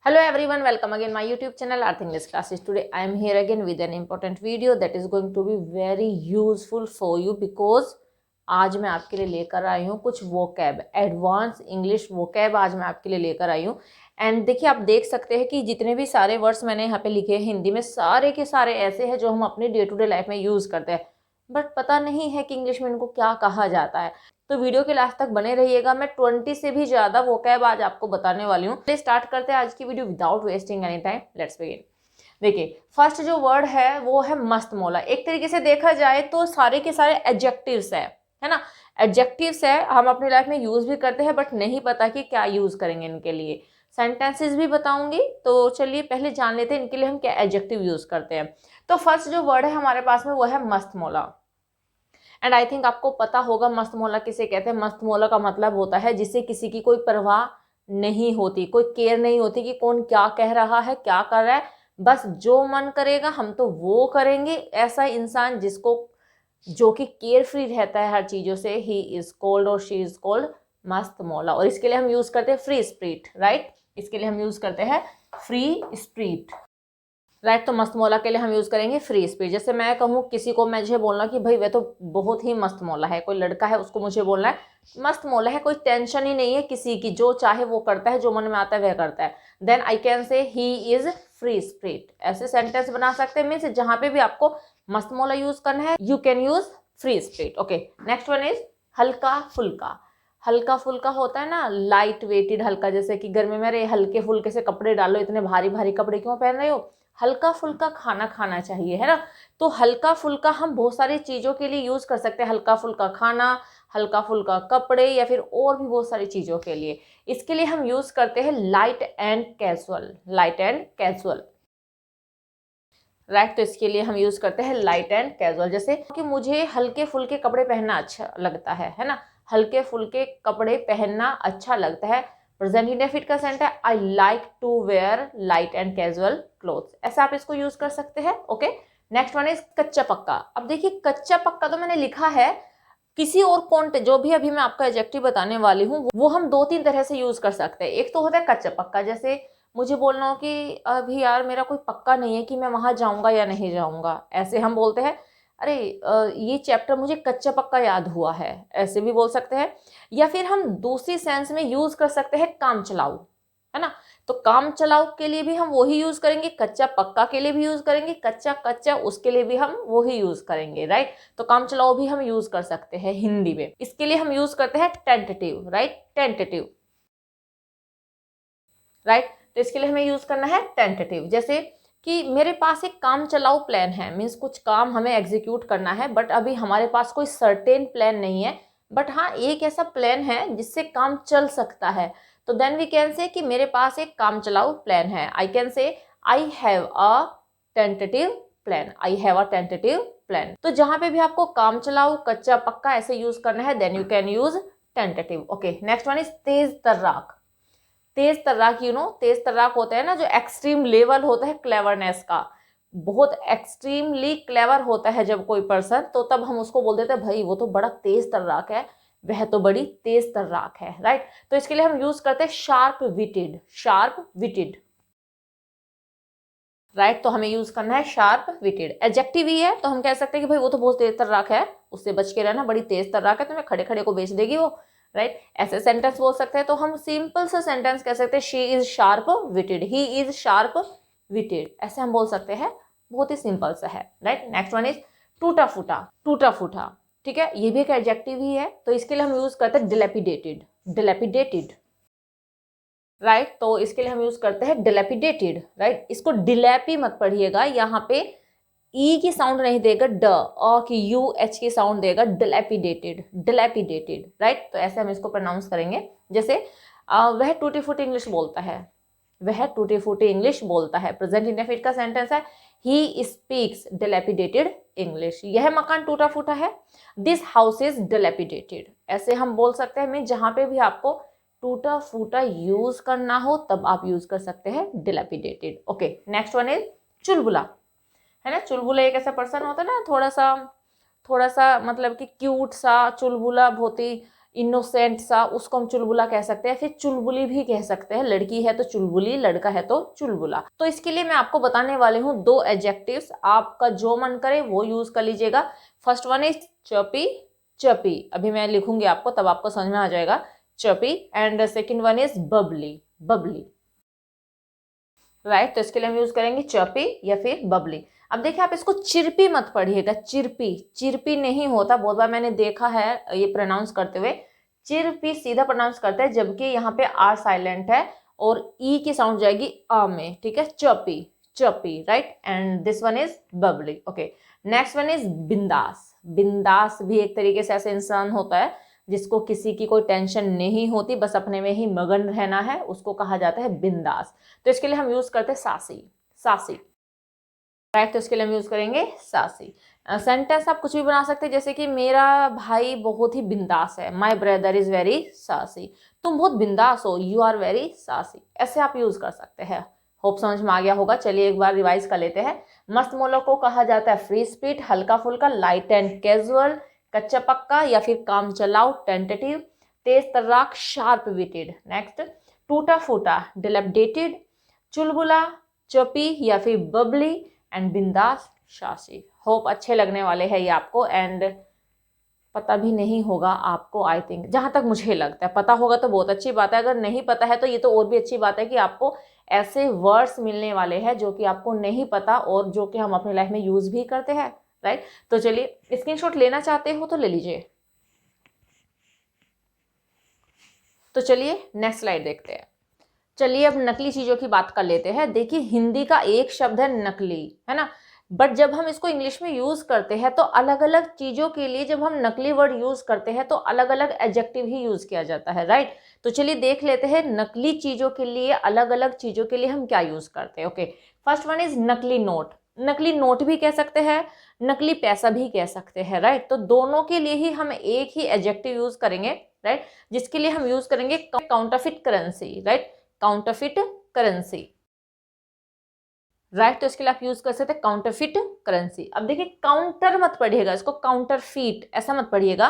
Hello everyone, welcome again my YouTube channel Earth English Classes. Today I am here again with an important video that is going to be very useful for you because आज मैं आपके लिए लेकर आई हूँ कुछ vocab, advance English vocab आज मैं आपके लिए लेकर आई हूँ। एंड देखिए, आप देख सकते हैं कि जितने भी सारे वर्ड्स मैंने यहाँ पे लिखे हैं हिंदी में, सारे के सारे ऐसे हैं जो हम अपनी डे टू डे लाइफ में यूज़ करते हैं, बट पता नहीं है कि इंग्लिश में इनको क्या कहा जाता है। तो वीडियो के लास्ट तक बने रहिएगा। मैं 20 से भी ज्यादा वोकैब आज आपको बताने वाली हूँ। चलिए स्टार्ट करते हैं आज की video without wasting any time. Let's begin. देखिए, फर्स्ट जो वर्ड है वो है मस्त मौला। एक तरीके से देखा जाए तो सारे के सारे एडजेक्टिव्स है ना। एडजेक्टिव्स है, हम अपनी लाइफ में यूज भी करते हैं बट नहीं पता कि क्या यूज करेंगे इनके लिए। सेंटेंसेस भी बताऊंगी, तो चलिए पहले जान लेते हैं इनके लिए हम क्या एडजेक्टिव यूज करते हैं। तो फर्स्ट जो वर्ड है हमारे पास में वो है मस्त मौला। एंड आई थिंक आपको पता होगा मस्त मौला किसे कहते हैं। मस्त मौला का मतलब होता है जिसे किसी की कोई परवाह नहीं होती, कोई केयर नहीं होती कि कौन क्या कह रहा है, क्या कर रहा है, बस जो मन करेगा हम तो वो करेंगे। ऐसा इंसान जिसको जो कि केयर फ्री रहता है हर चीज़ों से, ही इज कॉल्ड और शी इज कॉल्ड मस्त मौला। और इसके लिए हम यूज़ करते हैं फ्री स्पिरिट, राइट। इसके लिए हम यूज़ करते हैं फ्री स्पिरिट, राइट। तो मस्त मौला के लिए हम यूज करेंगे फ्री स्पीच। जैसे मैं कहूँ किसी को, मुझे बोलना कि भाई वह तो बहुत ही मस्त मौला है, कोई लड़का है उसको मुझे बोलना है मस्त मौला है, कोई टेंशन ही नहीं है किसी की, जो चाहे वो करता है, जो मन में आता है वह करता है, then I can say he is free spirit. ऐसे सेंटेंस बना सकते हैं। मीन्स जहां पे भी आपको मस्त मौला यूज करना है you can use free spirit. Okay, next one is हल्का फुल्का। हल्का फुल्का होता है ना, लाइट वेटेड हल्का। जैसे कि गर्मी में अरे हल्के फुल्के से कपड़े डालो, इतने भारी भारी कपड़े क्यों पहन रहे हो, हल्का फुल्का खाना खाना चाहिए, है ना। तो हल्का फुल्का हम बहुत सारी चीज़ों के लिए यूज़ कर सकते हैं। हल्का फुल्का खाना, हल्का फुल्का कपड़े, या फिर और भी बहुत सारी चीज़ों के लिए। इसके लिए हम यूज़ करते हैं light and casual. Light and casual, right. तो इसके लिए हम यूज़ करते हैं लाइट एंड कैजुअल। जैसे कि मुझे हल्के फुल्के कपड़े पहनना अच्छा लगता है ना। हल्के फुल्के कपड़े पहनना अच्छा लगता है। प्रेजेंट इंडेफिनिट का सेंस है I like to wear light and casual clothes. ऐसा आप इसको यूज कर सकते हैं। ओके, नेक्स्ट वन इज कच्चा पक्का। अब देखिए, कच्चा पक्का तो मैंने लिखा है, किसी और कॉन्ट जो भी अभी मैं आपका एडजेक्टिव बताने वाली हूँ वो हम दो तीन तरह से यूज कर सकते हैं। एक तो होता है कच्चा पक्का। जैसे मुझे बोलना हो कि अभी यार मेरा कोई पक्का नहीं है कि मैं वहां जाऊंगा या नहीं जाऊंगा, ऐसे हम बोलते हैं अरे ये चैप्टर मुझे कच्चा पक्का याद हुआ है, ऐसे भी बोल सकते हैं। या फिर हम दूसरी सेंस में यूज कर सकते हैं काम चलाऊ, है ना। तो काम चलाऊ के लिए भी हम वही यूज करेंगे, कच्चा पक्का के लिए भी यूज करेंगे, कच्चा कच्चा उसके लिए भी हम वही यूज करेंगे, राइट। तो काम चलाओ भी हम यूज कर सकते हैं हिंदी में। इसके लिए हम यूज करते हैं टेंटेटिव, राइट। Tentative, right. तो इसके लिए हमें यूज करना है टेंटेटिव। जैसे कि मेरे पास एक काम चलाऊ प्लान है, मीन्स कुछ काम हमें एग्जीक्यूट करना है बट अभी हमारे पास कोई सर्टेन प्लान नहीं है, बट हाँ एक ऐसा प्लान है जिससे काम चल सकता है। तो देन वी कैन से कि मेरे पास एक काम चलाऊ प्लान है। आई कैन से I have a tentative plan. I have a tentative plan. तो जहां पे भी आपको काम चलाऊ, कच्चा पक्का ऐसे यूज करना है then you can use tentative. Okay, next one is तेज तर्राक। तेज तर्राक, तेज तर्राक होता है ना, जो एक्सट्रीम लेवल होता है क्लेवरनेस का, बहुत एक्सट्रीमली क्लेवर होता है जब कोई पर्सन, तो तब हम उसको बोल देते हैं भाई वो तो बड़ा तेज तर्राक है, वह तो बड़ी तेज तर्राक है, राइट। तो इसके लिए हम यूज करते हैं sharp witted. Sharp witted, right. तो हमें यूज करना है शार्प विटेड। एडजेक्टिव ही है तो हम कह सकते हैं कि भाई वो तो बहुत तेज तर्राक है, उससे बच के रहना, बड़ी तेज तर्राक है, तुम्हें खड़े खड़े को बेच देगी वो, राइट। ऐसे सेंटेंस बोल सकते हैं। तो हम सिंपल सा सेंटेंस कह सकते हैं she is sharp witted, he is sharp witted, ऐसे हम बोल सकते हैं। बहुत ही सिंपल सा है, राइट। नेक्स्ट वन इज टूटा फूटा। टूटा फूटा, ठीक है, ये भी एक एडजेक्टिव ही है। तो इसके लिए हम यूज करते हैं डिलेपिडेटेड। Dilapidated, right. तो इसके लिए हम यूज करते हैं डिलेपिडेटेड, राइट। इसको डिलेपी मत पढ़िएगा, यहाँ पे ई की साउंड नहीं देगा, ड अ की यू एच की साउंड देगा, डिलेपिडेटेड। Dilapidated, right. तो ऐसे हम इसको प्रोनाउंस करेंगे। जैसे वह टूटी फूटी इंग्लिश बोलता है, वह टूटी फूटी इंग्लिश बोलता है। प्रेजेंट इंडेफिनिट का सेंटेंस है ही स्पीक्स डिलेपिडेटेड इंग्लिश। यह मकान टूटा फूटा है, दिस हाउस इज डिलेपिडेटेड, ऐसे हम बोल सकते हैं। मैं जहां पे भी आपको टूटा फूटा यूज करना हो तब आप यूज कर सकते हैं dilapidated. Okay, next one is चुलबुला, है ना। चुलबुला एक ऐसा पर्सन होता है ना, थोड़ा सा मतलब कि क्यूट सा, चुलबुला बहुत ही इनोसेंट सा, उसको हम चुलबुला कह सकते हैं, फिर चुलबुली भी कह सकते हैं। लड़की है तो चुलबुली, लड़का है तो चुलबुला। तो इसके लिए मैं आपको बताने वाले हूँ 2 एडजेक्टिव्स, आपका जो मन करे वो यूज कर लीजिएगा। First one is chirpy, chirpy, अभी मैं लिखूंगी आपको तब आपको समझ में आ जाएगा, chirpy. And second one is Babli, Babli, right. तो इसके लिए हम यूज करेंगे चर्पी या फिर बबली। अब देखिए आप इसको चिरपी मत पढ़िएगा, चिरपी, चिरपी नहीं होता। बहुत बार मैंने देखा है ये प्रोनाउंस करते हुए चिरपी सीधा प्रोनाउंस करते हैं, जबकि यहाँ पे आर साइलेंट है और ई की साउंड जाएगी अ में, ठीक है, chirpy, chirpy, right. And this one is Babli, okay. Next one is बिंदास, बिंदास भी एक तरीके से ऐसे इंसान होता है जिसको किसी की कोई टेंशन नहीं होती, बस अपने में ही मगन रहना है, उसको कहा जाता है बिंदास। तो इसके लिए हम यूज करते हैं सासी, सासी, राइट। तो इसके लिए हम यूज करेंगे सासी। सेंटेंस आप कुछ भी बना सकते हैं, जैसे कि मेरा भाई बहुत ही बिंदास है, माई ब्रदर इज वेरी सासी, तुम बहुत बिंदास हो, यू आर वेरी सासी, ऐसे आप यूज कर सकते हैं। होप समझ में आ गया होगा। चलिए एक बार रिवाइज कर लेते हैं। मस्त मोलक को कहा जाता है फ्री स्पीड, हल्का फुल्का, लाइट एंड कैजुअल, कच्चा पक्का या फिर काम चलाओ, टेंटेटिव, तेज तर्राक, शार्प विटेड। नेक्स्ट, टूटा फूटा, डिलेपडेटेड, चुलबुला, चपी या फिर बबली, एंड बिंदास, शासी। होप अच्छे लगने वाले हैं ये आपको, एंड पता भी नहीं होगा आपको, आई थिंक, जहां तक मुझे लगता है। पता होगा तो बहुत अच्छी बात है, अगर नहीं पता है तो ये तो और भी अच्छी बात है कि आपको ऐसे वर्ड्स मिलने वाले हैं जो कि आपको नहीं पता और जो कि हम अपनी लाइफ में यूज भी करते हैं, राइट। तो चलिए स्क्रीनशॉट लेना चाहते हो तो ले लीजिए। तो चलिए नेक्स्ट स्लाइड देखते हैं। चलिए अब नकली चीजों की बात कर लेते हैं। देखिए हिंदी का एक शब्द है नकली, है ना, बट जब हम इसको इंग्लिश में यूज करते हैं तो अलग अलग चीजों के लिए जब हम नकली वर्ड यूज करते हैं तो अलग अलग एडजेक्टिव ही यूज किया जाता है, राइट। तो चलिए देख लेते हैं नकली चीजों के लिए, अलग अलग चीजों के लिए हम क्या यूज करते हैं। ओके, फर्स्ट वन इज नकली नोट, नकली नोट भी कह सकते हैं, नकली पैसा भी कह सकते हैं, राइट। तो दोनों के लिए ही हम एक ही एडजेक्टिव यूज करेंगे, राइट, जिसके लिए हम यूज करेंगे counterfeit currency, right, counterfeit currency, right. तो इसके लिए आप यूज कर सकते हैं काउंटरफिट करेंसी। अब देखिए काउंटर मत पढ़िएगा, इसको काउंटरफिट ऐसा मत पढ़िएगा,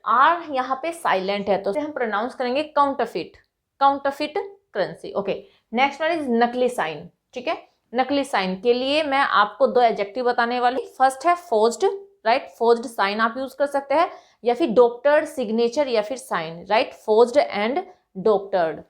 आर यहाँ पे साइलेंट है तो हम प्रोनाउंस करेंगे counterfeit, counterfeit currency, okay. Next one is नकली साइन, ठीक है। नकली साइन के लिए मैं आपको 2 एडजेक्टिव बताने वाली। फर्स्ट है फोर्ज्ड, राइट, फोर्ज्ड साइन आप यूज कर सकते हैं, या फिर डॉक्टर्ड सिग्नेचर या फिर sign, right, forged and doctored,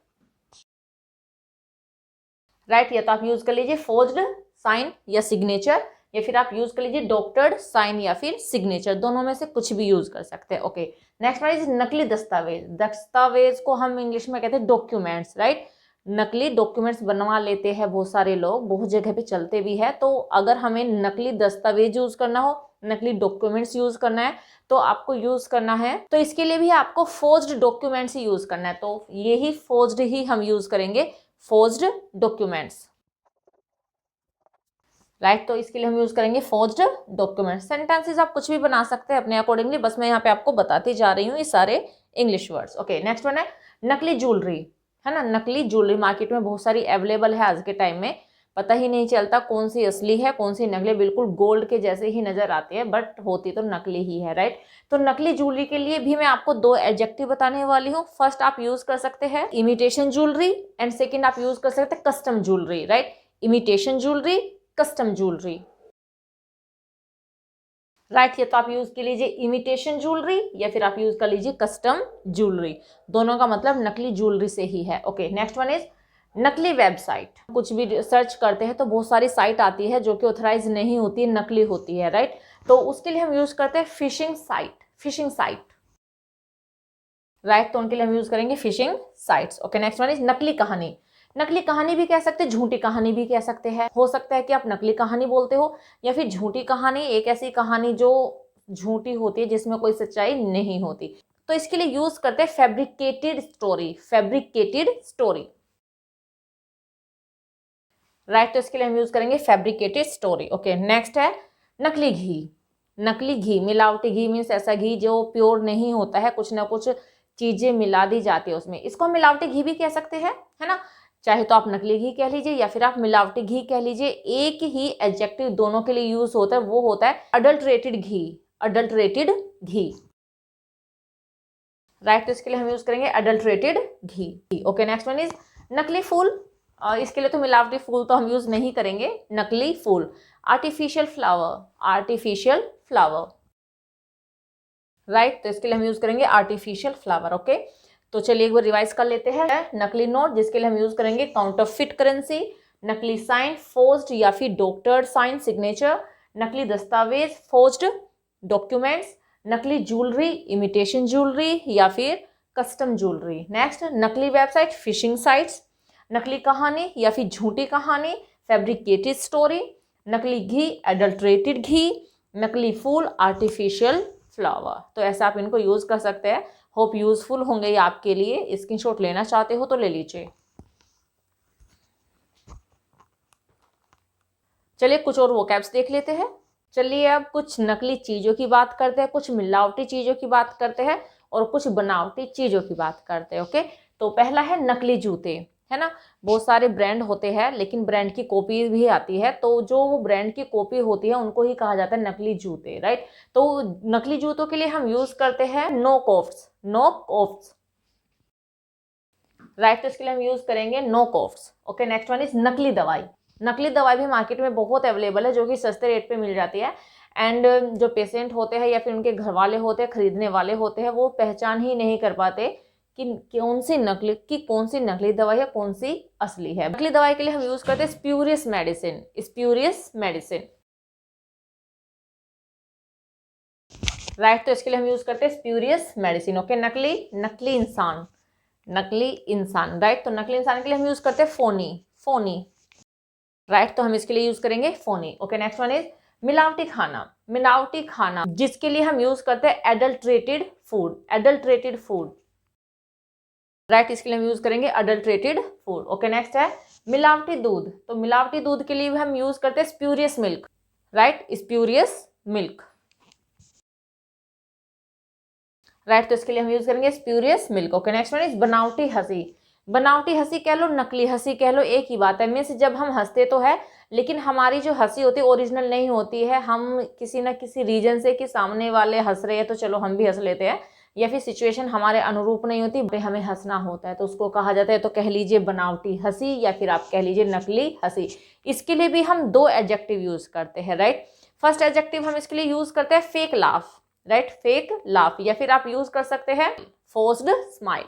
right. या तो आप यूज कर लीजिए फोर्ज्ड साइन या सिग्नेचर, या फिर आप यूज कर लीजिए डॉक्टर्ड साइन या फिर सिग्नेचर, दोनों में से कुछ भी यूज कर सकते हैं, ओके। नेक्स्ट वन इज नकली दस्तावेज, दस्तावेज को हम इंग्लिश में कहते हैं डॉक्यूमेंट्स, राइट। नकली डॉक्यूमेंट्स बनवा लेते हैं बहुत सारे लोग, बहुत जगह पे चलते भी है। तो अगर हमें नकली दस्तावेज यूज करना हो, नकली डॉक्यूमेंट्स यूज करना है, तो आपको यूज करना है, तो इसके लिए भी आपको फोर्ज्ड डॉक्यूमेंट्स ही यूज करना है। तो यही फोर्ज्ड ही हम यूज करेंगे, फोर्ज्ड डॉक्यूमेंट्स, राइट। तो इसके लिए हम यूज करेंगे फोर्ज्ड डॉक्यूमेंट्स। सेंटेंसेस आप कुछ भी बना सकते हैं अपने अकॉर्डिंगली, बस मैं यहाँ पे आपको बताती जा रही हूँ ये सारे English words, okay. Next one है नकली ज्वेलरी, है ना, नकली ज्वेलरी मार्केट में बहुत सारी अवेलेबल है आज के टाइम में, पता ही नहीं चलता कौन सी असली है कौन सी नकली, बिल्कुल गोल्ड के जैसे ही नजर आती है बट होती तो नकली ही है, राइट। तो नकली ज्वेलरी के लिए भी मैं आपको 2 एडजेक्टिव बताने वाली हूँ। फर्स्ट आप यूज कर सकते हैं इमिटेशन ज्वेलरी, एंड सेकेंड आप यूज कर सकते हैं custom jewellery, right, imitation jewellery, custom jewellery, right. ये तो आप यूज कर लीजिए इमिटेशन ज्वेलरी या फिर आप यूज कर लीजिए कस्टम ज्वेलरी, दोनों का मतलब नकली ज्वेलरी से ही है, ओके। नेक्स्ट वन इज नकली वेबसाइट, कुछ भी सर्च करते हैं तो बहुत सारी साइट आती है जो कि ऑथराइज नहीं होती है, नकली होती है, राइट। तो उसके लिए हम यूज करते हैं fishing site, fishing site, right. तो उनके लिए हम यूज करेंगे fishing sites, okay. Next one is नकली कहानी, नकली कहानी भी कह सकते हैं, झूठी कहानी भी कह सकते हैं। हो सकता है कि आप नकली कहानी बोलते हो या फिर झूठी कहानी, एक ऐसी कहानी जो झूठी होती है जिसमें कोई सच्चाई नहीं होती। तो इसके लिए यूज करते हैं fabricated story, fabricated story, right. तो इसके लिए हम यूज करेंगे फैब्रिकेटेड स्टोरी, ओके। नेक्स्ट है नकली घी, नकली घी, मिलावटी घी मीन्स ऐसा घी जो प्योर नहीं होता है, कुछ ना कुछ चीजें मिला दी जाती है उसमें, इसको हम मिलावटी घी भी कह सकते हैं, है ना। चाहे तो आप नकली घी कह लीजिए या फिर आप मिलावटी घी कह लीजिए, एक ही एडजेक्टिव दोनों के लिए यूज होता है, वो होता है अडल्टरेटेड घी, अडल्टरेटेड घी, राइट, तो इसके लिए हम यूज करेंगे adulterated ghee. Okay, next one is नकली फूल। इसके लिए तो मिलावटी फूल तो हम यूज नहीं करेंगे, नकली फूल। Artificial flower, artificial flower, right, तो इसके लिए हम यूज करेंगे आर्टिफिशियल फ्लावर। ओके, तो चलिए एक बार रिवाइज कर लेते हैं। नकली नोट, जिसके लिए हम यूज करेंगे काउंटरफिट करेंसी। नकली साइन, फोर्ज्ड या फिर डॉक्टर्ड साइन सिग्नेचर। नकली दस्तावेज, फोर्ज्ड डॉक्यूमेंट्स। नकली ज्वेलरी, इमिटेशन ज्वेलरी या फिर कस्टम ज्वेलरी। नेक्स्ट, नकली वेबसाइट, फिशिंग साइट्स। नकली कहानी या फिर झूठी कहानी, फैब्रिकेटेड स्टोरी। नकली घी, एडल्ट्रेटेड घी। नकली फूल, आर्टिफिशियल फ्लावर। तो ऐसा आप इनको यूज कर सकते हैं। होप यूजफुल होंगे ये आपके लिए। स्क्रीनशॉट लेना चाहते हो तो ले लीजिए। चलिए कुछ और वोकैब्स देख लेते हैं। चलिए अब कुछ नकली चीजों की बात करते हैं, कुछ मिलावटी चीजों की बात करते हैं और कुछ बनावटी चीजों की बात करते हैं। ओके, तो पहला है नकली जूते, है ना। बहुत सारे ब्रांड होते हैं लेकिन ब्रांड की कॉपी भी आती है, तो जो वो ब्रांड की कॉपी होती है उनको ही कहा जाता है नकली जूते, राइट। तो नकली जूतों के लिए हम यूज करते हैं knock offs, knock offs, right, तो इसके लिए हम यूज करेंगे knock offs. Okay, next one is नकली दवाई। नकली दवाई भी मार्केट में बहुत अवेलेबल है जो कि सस्ते रेट पे मिल जाती है। एंड जो पेशेंट होते हैं या फिर उनके घर वाले होते हैं, खरीदने वाले होते हैं, वो पहचान ही नहीं कर पाते कि कौन सी नकली दवाई है, कौन सी असली है। नकली दवाई के लिए हम यूज करते हैं spurious medicine, spurious medicine, right, तो इसके लिए हम यूज करते हैं स्प्यूरियस मेडिसिन। ओके, नकली इंसान, नकली इंसान, राइट, तो नकली इंसान के लिए हम यूज करते हैं फोनी, फोनी, राइट, तो हम इसके लिए यूज करेंगे Fani. Okay, next one is मिलावटी खाना, मिलावटी खाना, जिसके लिए हम यूज करते हैं adulterated food, adulterated food, right, इसके लिए हम यूज करेंगे अडल्ट्रेटेड फूड। ओके, नेक्स्ट है मिलावटी दूध। तो मिलावटी दूध के लिए भी हम यूज करते हैं spurious milk, right, spurious milk, right, तो इसके लिए हम यूज करेंगे spurious milk. Okay, next one is बनावटी हंसी। बनावटी हंसी कह लो, नकली हंसी कह लो, एक ही बात है। मीन्स जब हम हंसते तो है लेकिन हमारी जो हंसी होती है ओरिजिनल नहीं होती है। हम किसी ना किसी रीजन से कि सामने वाले हंस रहे हैं तो चलो हम भी हंस लेते हैं, या फिर सिचुएशन हमारे अनुरूप नहीं होती, हमें हंसना होता है, तो उसको कहा जाता है, तो कह लीजिए बनावटी हंसी या फिर आप कह लीजिए नकली हंसी। इसके लिए भी हम दो एडजेक्टिव यूज करते हैं, राइट। फर्स्ट एडजेक्टिव हम इसके लिए यूज करते हैं fake laugh, right, fake laugh, या फिर आप यूज कर सकते हैं फोर्स्ड स्माइल,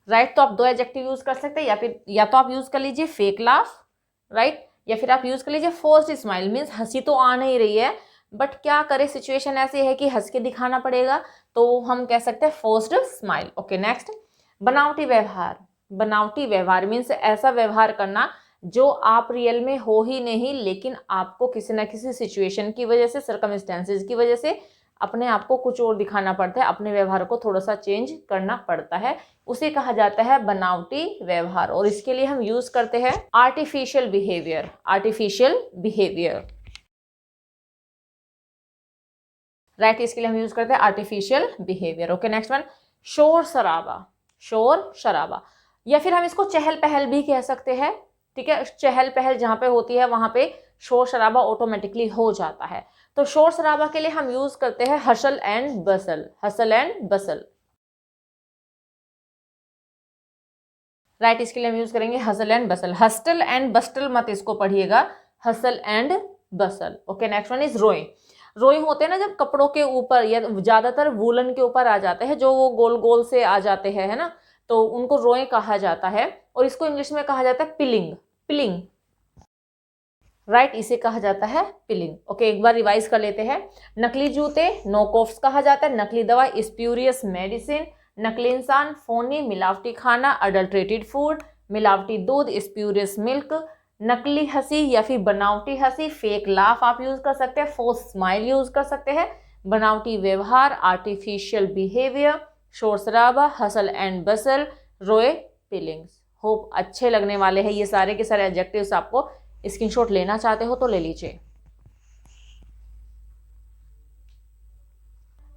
राइट, तो आप दो एडजेक्टिव यूज कर सकते हैं, या तो आप यूज कर लीजिए फेक लाफ, राइट, या फिर आप यूज कर लीजिए फोर्स्ड स्माइल। मीन्स हंसी तो आ नहीं रही है बट क्या करें, सिचुएशन ऐसी है कि हंस के दिखाना पड़ेगा, तो हम कह सकते हैं फोर्स्ड स्माइल। ओके, नेक्स्ट बनावटी व्यवहार। बनावटी व्यवहार मीन्स ऐसा व्यवहार करना जो आप रियल में हो ही नहीं, लेकिन आपको किसी ना किसी सिचुएशन की वजह से, सर्कमस्टेंसेज की वजह से अपने आप को कुछ और दिखाना पड़ता है, अपने व्यवहार को थोड़ा सा चेंज करना पड़ता है, उसे कहा जाता है बनावटी व्यवहार। और इसके लिए हम यूज करते हैं artificial behaviour, artificial behaviour, right, इसके लिए हम यूज करते हैं artificial behaviour. Okay, next one शोर शराबा, शोर शराबा, या फिर हम इसको चहल पहल भी कह सकते हैं, ठीक है। चहल पहल जहां पे होती है वहां पे शोर शराबा ऑटोमेटिकली हो जाता है। तो शोर शराबा के लिए हम यूज करते हैं hustle and bustle, hustle and bustle, right, इसके लिए हम यूज करेंगे hustle and bustle. Hustle and bustle मत इसको पढ़िएगा, hustle and bustle. Okay, next one is रोई। रोई होते हैं ना जब कपड़ों के ऊपर या ज्यादातर वूलन के ऊपर आ जाते हैं, जो वो गोल गोल से आ जाते हैं, है ना, तो उनको रोए कहा जाता है। और इसको इंग्लिश में कहा जाता है पिलिंग, पिलिंग, राइट, इसे कहा जाता है पिलिंग। ओके, एक बार रिवाइज कर लेते हैं। नकली जूते नॉक ऑफ्स कहा जाता है, नकली दवाई स्प्यूरियस मेडिसिन, नकली इंसान फोनी मिलावटी खाना अडल्ट्रेटेड फूड, मिलावटी दूध स्प्यूरियस मिल्क, नकली हंसी या फिर बनावटी हंसी फेक लाफ आप यूज कर सकते हैं, फोर्स स्माइल यूज कर सकते हैं, बनावटी व्यवहार आर्टिफिशियल बिहेवियर, शोर शराबा हसल एंड बसल, रोए, पिलिंग्स। होप अच्छे लगने वाले हैं ये सारे के सारे एडजेक्टिव्स। आपको स्क्रीनशॉट लेना चाहते हो तो ले लीजिए।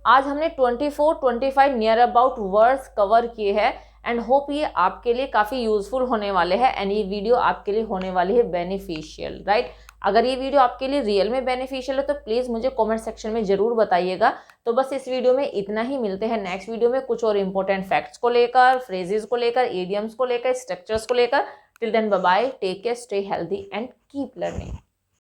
आज हमने 24-25 नियर अबाउट वर्ड्स कवर किए हैं एंड होप ये आपके लिए काफ़ी यूजफुल होने वाले हैं एंड ये वीडियो आपके लिए होने वाली है बेनिफिशियल, राइट। अगर ये वीडियो आपके लिए रियल में बेनिफिशियल है तो प्लीज़ मुझे कमेंट सेक्शन में ज़रूर बताइएगा। तो बस इस वीडियो में इतना ही, मिलते हैं नेक्स्ट वीडियो में कुछ और इंपॉर्टेंट फैक्ट्स को लेकर, फ्रेजेस को लेकर, इडियम्स को लेकर, स्ट्रक्चर्स को लेकर। Till then bye bye, take care, stay healthy and keep learning.